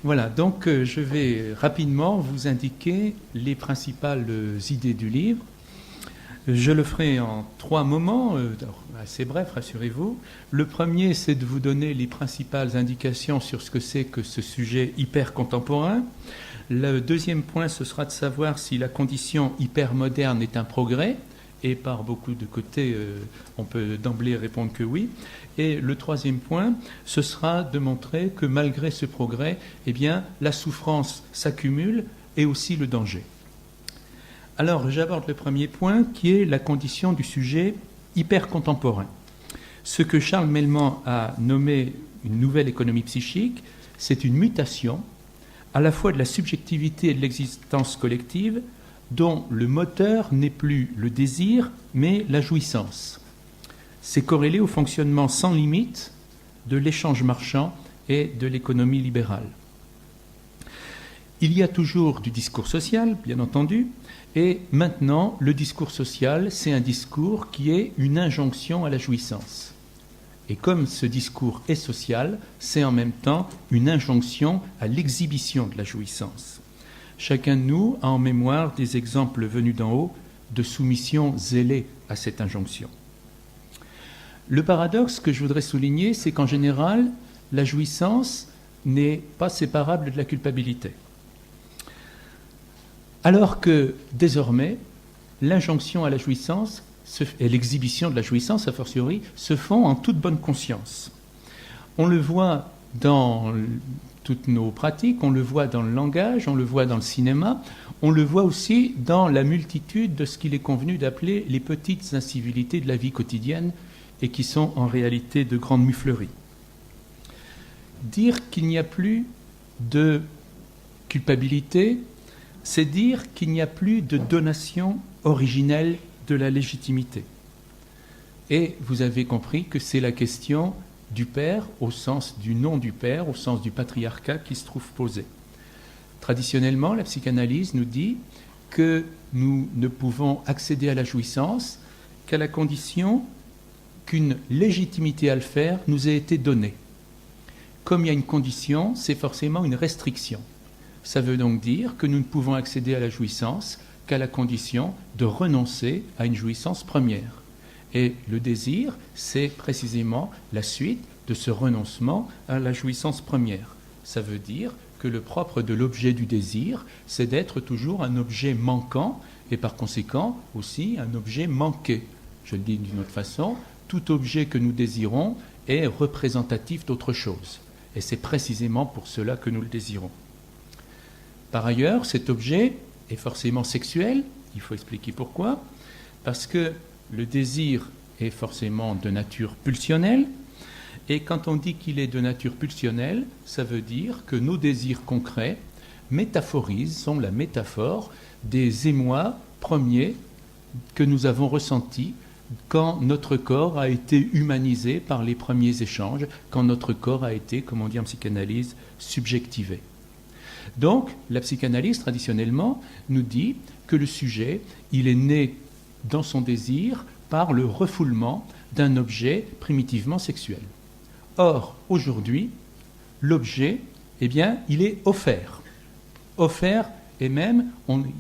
Voilà, donc je vais rapidement vous indiquer les principales idées du livre. Je le ferai en 3 moments, assez bref, rassurez-vous. Le premier, c'est de vous donner les principales indications sur ce que c'est que ce sujet hyper contemporain. Le deuxième point, ce sera de savoir si la condition hyper moderne est un progrès. Et par beaucoup de côtés, on peut d'emblée répondre que oui. Et le troisième point, ce sera de montrer que malgré ce progrès, eh bien, la souffrance s'accumule et aussi le danger. Alors, j'aborde le premier point, qui est la condition du sujet hyper contemporain. Ce que Charles Mellement a nommé une nouvelle économie psychique, c'est une mutation à la fois de la subjectivité et de l'existence collective, dont le moteur n'est plus le désir, mais la jouissance. C'est corrélé au fonctionnement sans limite de l'échange marchand et de l'économie libérale. Il y a toujours du discours social, bien entendu, et maintenant, le discours social, c'est un discours qui est une injonction à la jouissance. Et comme ce discours est social, c'est en même temps une injonction à l'exhibition de la jouissance. Chacun de nous a en mémoire des exemples venus d'en haut de soumission zélée à cette injonction. Le paradoxe que je voudrais souligner, c'est qu'en général, la jouissance n'est pas séparable de la culpabilité. Alors que désormais, l'injonction à la jouissance et l'exhibition de la jouissance, a fortiori, se font en toute bonne conscience. On le voit dans toutes nos pratiques, on le voit dans le langage, on le voit dans le cinéma, on le voit aussi dans la multitude de ce qu'il est convenu d'appeler les petites incivilités de la vie quotidienne et qui sont en réalité de grandes mufleries. Dire qu'il n'y a plus de culpabilité, c'est dire qu'il n'y a plus de donation originelle de la légitimité. Et vous avez compris que c'est la question du père, au sens du nom du père, au sens du patriarcat qui se trouve posée. Traditionnellement, la psychanalyse nous dit que nous ne pouvons accéder à la jouissance qu'à la condition qu'une légitimité à le faire nous ait été donnée. Comme il y a une condition, c'est forcément une restriction. Ça veut donc dire que nous ne pouvons accéder à la jouissance qu'à la condition de renoncer à une jouissance première. Et le désir, c'est précisément la suite de ce renoncement à la jouissance première. Ça veut dire que le propre de l'objet du désir, c'est d'être toujours un objet manquant et par conséquent aussi un objet manqué. Je le dis d'une autre façon, tout objet que nous désirons est représentatif d'autre chose. Et c'est précisément pour cela que nous le désirons. Par ailleurs, cet objet est forcément sexuel, il faut expliquer pourquoi, parce que le désir est forcément de nature pulsionnelle, et quand on dit qu'il est de nature pulsionnelle, ça veut dire que nos désirs concrets métaphorisent, sont la métaphore des émois premiers que nous avons ressentis quand notre corps a été humanisé par les premiers échanges, quand notre corps a été, comme on dit en psychanalyse, subjectivé. Donc, la psychanalyse, traditionnellement, nous dit que le sujet, il est né dans son désir par le refoulement d'un objet primitivement sexuel. Or, aujourd'hui, l'objet, eh bien, il est offert. Offert, et même,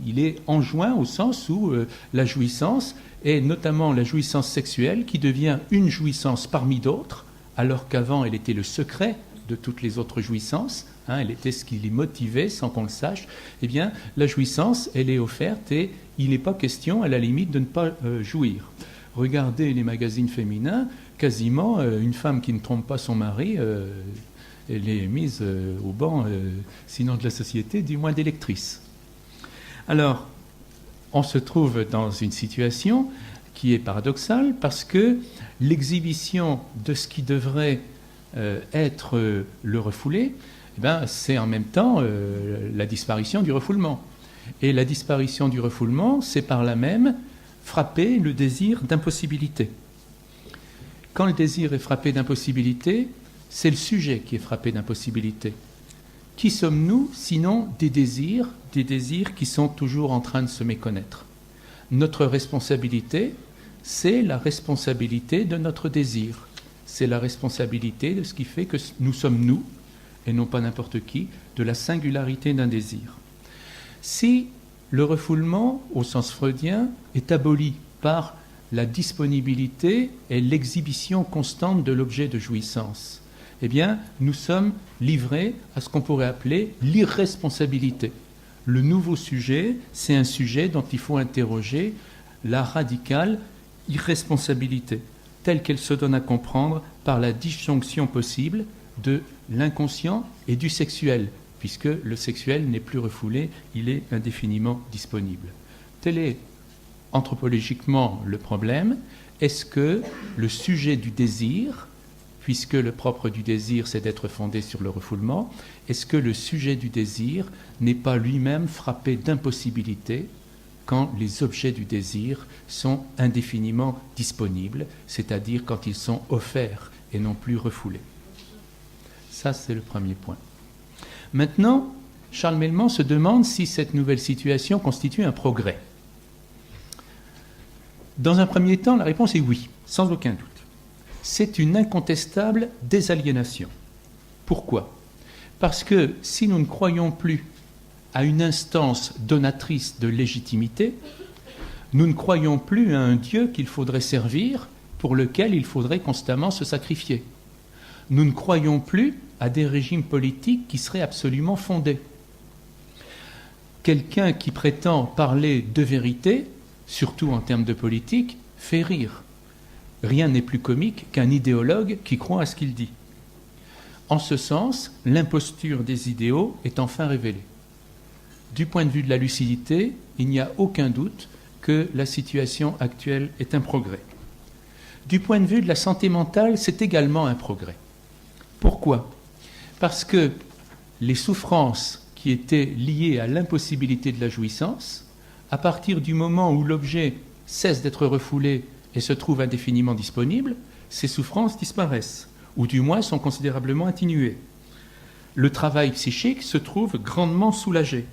il est enjoint au sens où la jouissance, et notamment la jouissance sexuelle, qui devient une jouissance parmi d'autres, alors qu'avant, elle était le secret de toutes les autres jouissances, elle était ce qui les motivait sans qu'on le sache, eh bien, la jouissance, elle est offerte et il n'est pas question, à la limite, de ne pas jouir. Regardez les magazines féminins, quasiment, une femme qui ne trompe pas son mari, elle est mise au banc, sinon de la société, du moins d'électrice. Alors, on se trouve dans une situation qui est paradoxale parce que l'exhibition de ce qui devrait être le refoulé, eh bien, c'est en même temps la disparition du refoulement. Et la disparition du refoulement, c'est par là même frapper le désir d'impossibilité. Quand le désir est frappé d'impossibilité, c'est le sujet qui est frappé d'impossibilité. Qui sommes-nous sinon des désirs qui sont toujours en train de se méconnaître? Notre responsabilité, c'est la responsabilité de notre désir. C'est la responsabilité de ce qui fait que nous sommes nous et non pas n'importe qui, de la singularité d'un désir. Si le refoulement, au sens freudien, est aboli par la disponibilité et l'exhibition constante de l'objet de jouissance, eh bien, nous sommes livrés à ce qu'on pourrait appeler l'irresponsabilité. Le nouveau sujet, c'est un sujet dont il faut interroger la radicale irresponsabilité, telle qu'elle se donne à comprendre par la disjonction possible de l'inconscient et du sexuel, puisque le sexuel n'est plus refoulé, il est indéfiniment disponible. Tel est anthropologiquement le problème. Est-ce que le sujet du désir, puisque le propre du désir c'est d'être fondé sur le refoulement, est-ce que le sujet du désir n'est pas lui-même frappé d'impossibilité quand les objets du désir sont indéfiniment disponibles, c'est-à-dire quand ils sont offerts et non plus refoulés? Ça, c'est le premier point. Maintenant, Charles Melman se demande si cette nouvelle situation constitue un progrès. Dans un premier temps, la réponse est oui, sans aucun doute. C'est une incontestable désaliénation. Pourquoi ? Parce que si nous ne croyons plus à une instance donatrice de légitimité, nous ne croyons plus à un Dieu qu'il faudrait servir, pour lequel il faudrait constamment se sacrifier. Nous ne croyons plus à des régimes politiques qui seraient absolument fondés. Quelqu'un qui prétend parler de vérité, surtout en termes de politique, fait rire. Rien n'est plus comique qu'un idéologue qui croit à ce qu'il dit. En ce sens, l'imposture des idéaux est enfin révélée. Du point de vue de la lucidité, il n'y a aucun doute que la situation actuelle est un progrès. Du point de vue de la santé mentale, c'est également un progrès. Pourquoi ? Parce que les souffrances qui étaient liées à l'impossibilité de la jouissance, à partir du moment où l'objet cesse d'être refoulé et se trouve indéfiniment disponible, ces souffrances disparaissent, ou du moins sont considérablement atténuées. Le travail psychique se trouve grandement soulagé.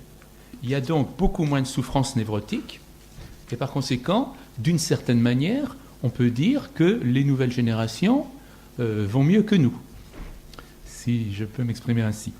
Il y a donc beaucoup moins de souffrances névrotiques, et par conséquent, d'une certaine manière, on peut dire que les nouvelles générations vont mieux que nous, si je peux m'exprimer ainsi.